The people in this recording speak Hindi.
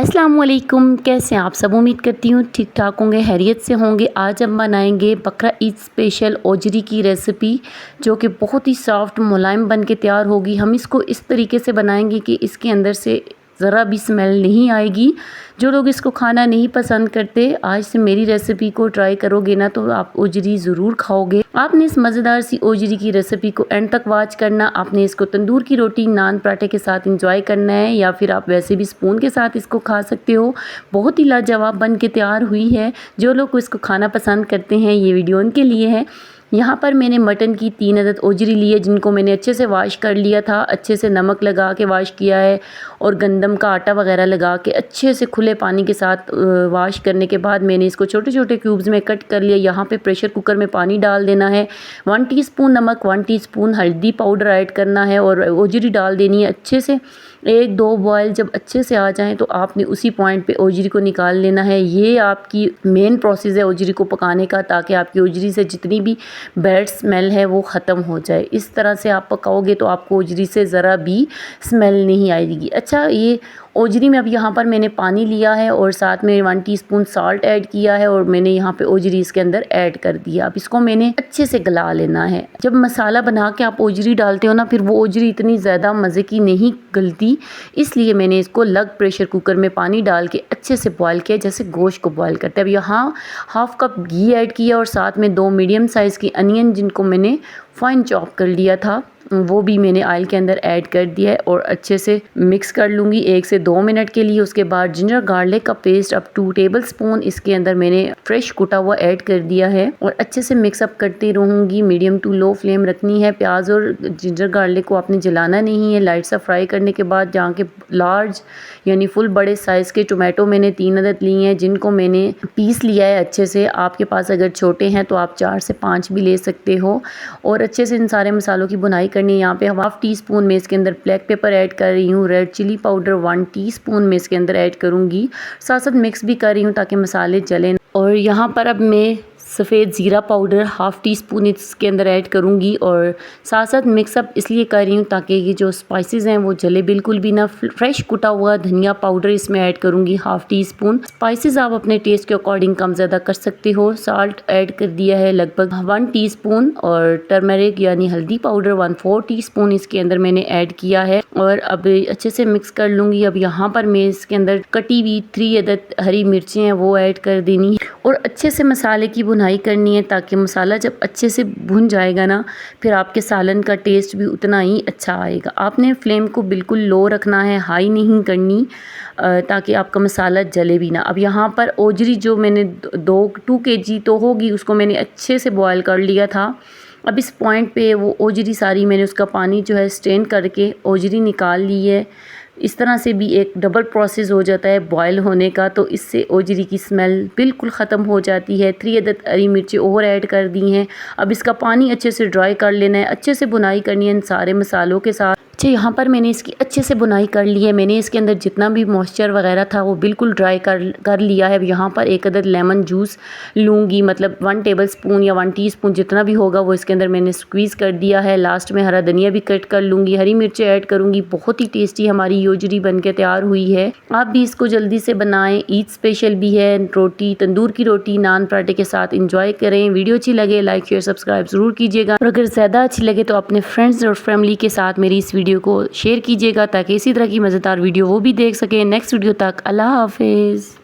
अस्सलाम वालेकुम, कैसे हैं आप सब। उम्मीद करती हूँ ठीक ठाक होंगे, खैरियत से होंगे। आज हम बनाएंगे बकरा ईद स्पेशल ओजरी की रेसिपी, जो कि बहुत ही सॉफ्ट मुलायम बन के तैयार होगी। हम इसको इस तरीके से बनाएंगे कि इसके अंदर से ज़रा भी स्मेल नहीं आएगी। जो लोग इसको खाना नहीं पसंद करते, आज से मेरी रेसिपी को ट्राई करोगे ना तो आप ओजरी ज़रूर खाओगे। आपने इस मज़ेदार सी ओजरी की रेसिपी को एंड तक वॉच करना। आपने इसको तंदूर की रोटी, नान, पराठे के साथ इंजॉय करना है, या फिर आप वैसे भी स्पून के साथ इसको खा सकते हो। बहुत ही लाजवाब बन के तैयार हुई है। जो लोग इसको खाना पसंद करते हैं, ये वीडियो उनके लिए है। यहाँ पर मैंने मटन की 3 अदद ओजरी ली है, जिनको मैंने अच्छे से वॉश कर लिया था। अच्छे से नमक लगा के वॉश किया है और गंदम का आटा वगैरह लगा के अच्छे से खुले पानी के साथ वॉश करने के बाद मैंने इसको छोटे छोटे क्यूब्स में कट कर लिया। यहाँ पे प्रेशर कुकर में पानी डाल देना है। 1 टीस्पून नमक, 1 टीस्पून हल्दी पाउडर ऐड करना है और ओजरी डाल देनी है। अच्छे से 1-2 बॉयल जब अच्छे से आ जाएँ तो आपने उसी पॉइंट पे ओजरी को निकाल लेना है। ये आपकी मेन प्रोसेस है ओजरी को पकाने का, ताकि आपकी ओजरी से जितनी भी बैड स्मेल है वो ख़त्म हो जाए। इस तरह से आप पकाओगे तो आपको ओजरी से ज़रा भी स्मेल नहीं आएगी। अच्छा, ये ओजरी में अब यहाँ पर मैंने पानी लिया है और साथ में 1 टीस्पून साल्ट ऐड किया है और मैंने यहाँ पे ओजरी इसके अंदर ऐड कर दिया। अब इसको मैंने अच्छे से गला लेना है। जब मसाला बना के आप ओजरी डालते हो ना, फिर वो ओजरी इतनी ज़्यादा मज़े की नहीं गलती, इसलिए मैंने इसको अलग प्रेशर कुकर में पानी डाल के अच्छे से बॉयल किया, जैसे गोश्त को बॉयल करते हैं। अब यहाँ हाफ़ कप घी ऐड किया और साथ में 2 मीडियम साइज़ की अनियन, जिनको मैंने फाइन चॉप कर लिया था, वो भी मैंने ऑयल के अंदर ऐड कर दिया है और अच्छे से मिक्स कर लूँगी 1 से 2 मिनट के लिए। उसके बाद जिंजर गार्लिक का पेस्ट, अब 2 टेबलस्पून इसके अंदर मैंने फ्रेश कुटा हुआ ऐड कर दिया है और अच्छे से मिक्सअप करती रहूँगी। मीडियम टू लो फ्लेम रखनी है। प्याज और जिंजर गार्लिक को आपने जलाना नहीं है। लाइट सा फ्राई करने के बाद जहाँ के लार्ज यानी फुल बड़े साइज़ के टोमेटो मैंने 3 अदद लिए हैं, जिनको मैंने पीस लिया है अच्छे से। आपके पास अगर छोटे हैं तो आप 4 से 5 भी ले सकते हो। और अच्छे से इन सारे मसालों की बुनाई करनी है। यहाँ पे 1/2 टीस्पून में इसके अंदर ब्लैक पेपर ऐड कर रही हूँ। रेड चिली पाउडर 1 टीस्पून में इसके अंदर ऐड करूँगी। साथ साथ मिक्स भी कर रही हूँ ताकि मसाले जलें। और यहाँ पर अब मैं सफ़ेद ज़ीरा पाउडर 1/2 टीस्पून इसके अंदर ऐड करूँगी और साथ साथ मिक्सअप इसलिए कर रही हूँ ताकि ये जो स्पाइसेस हैं वो जले बिल्कुल भी ना। फ्रेश कुटा हुआ धनिया पाउडर इसमें ऐड करूँगी 1/2 टीस्पून। स्पाइसेस आप अपने टेस्ट के अकॉर्डिंग कम ज़्यादा कर सकते हो। साल्ट ऐड कर दिया है लगभग 1 टीस्पून और टर्मरिक यानी हल्दी पाउडर 1/4 टीस्पून इसके अंदर मैंने ऐड किया है और अब अच्छे से मिक्स कर लूँगी। अब यहाँ पर मैं इसके अंदर कटी हुई 3 अदद हरी मिर्चें हैं वो ऐड कर देनी है और अच्छे से मसाले की बुनाई करनी है, ताकि मसाला जब अच्छे से भुन जाएगा ना, फिर आपके सालन का टेस्ट भी उतना ही अच्छा आएगा। आपने फ्लेम को बिल्कुल लो रखना है, हाई नहीं करनी, ताकि आपका मसाला जले भी ना। अब यहाँ पर ओजरी जो मैंने 2 kg तो होगी, उसको मैंने अच्छे से बॉयल कर लिया था। अब इस पॉइंट पे वो ओजरी सारी मैंने उसका पानी जो है स्ट्रेन करके ओजरी निकाल ली है। इस तरह से भी एक डबल प्रोसेस हो जाता है बॉयल होने का, तो इससे ओजरी की स्मेल बिल्कुल ख़त्म हो जाती है। 3 अदद हरी मिर्ची और ऐड कर दी हैं। अब इसका पानी अच्छे से ड्राई कर लेना है, अच्छे से बुनाई करनी है इन सारे मसालों के साथ। अच्छा, यहाँ पर मैंने इसकी अच्छे से बुनाई कर ली है। मैंने इसके अंदर जितना भी मॉइस्चर वगैरह था वो बिल्कुल ड्राई कर लिया है। अब यहाँ पर 1 अदद लेमन जूस लूँगी, मतलब 1 टेबलस्पून या 1 टीस्पून जितना भी होगा वो इसके अंदर मैंने स्क्वीज़ कर दिया है। लास्ट में हरा धनिया भी कट कर लूँगी, हरी मिर्चें ऐड करूँगी। बहुत ही टेस्टी हमारी ओजरी बन के तैयार हुई है। आप भी इसको जल्दी से बनाएं। ईद स्पेशल भी है। रोटी, तंदूर की रोटी, नान, पराठे के साथ इंजॉय करें। वीडियो अच्छी लगे लाइक शेयर सब्सक्राइब ज़रूर कीजिएगा और अगर ज़्यादा अच्छी लगे तो अपने फ्रेंड्स और फैमिली के साथ मेरी इस वीडियो को शेयर कीजिएगा, ताकि इसी तरह की मज़ेदार वीडियो वो भी देख सकें। नेक्स्ट वीडियो तक अल्लाह हाफिज़।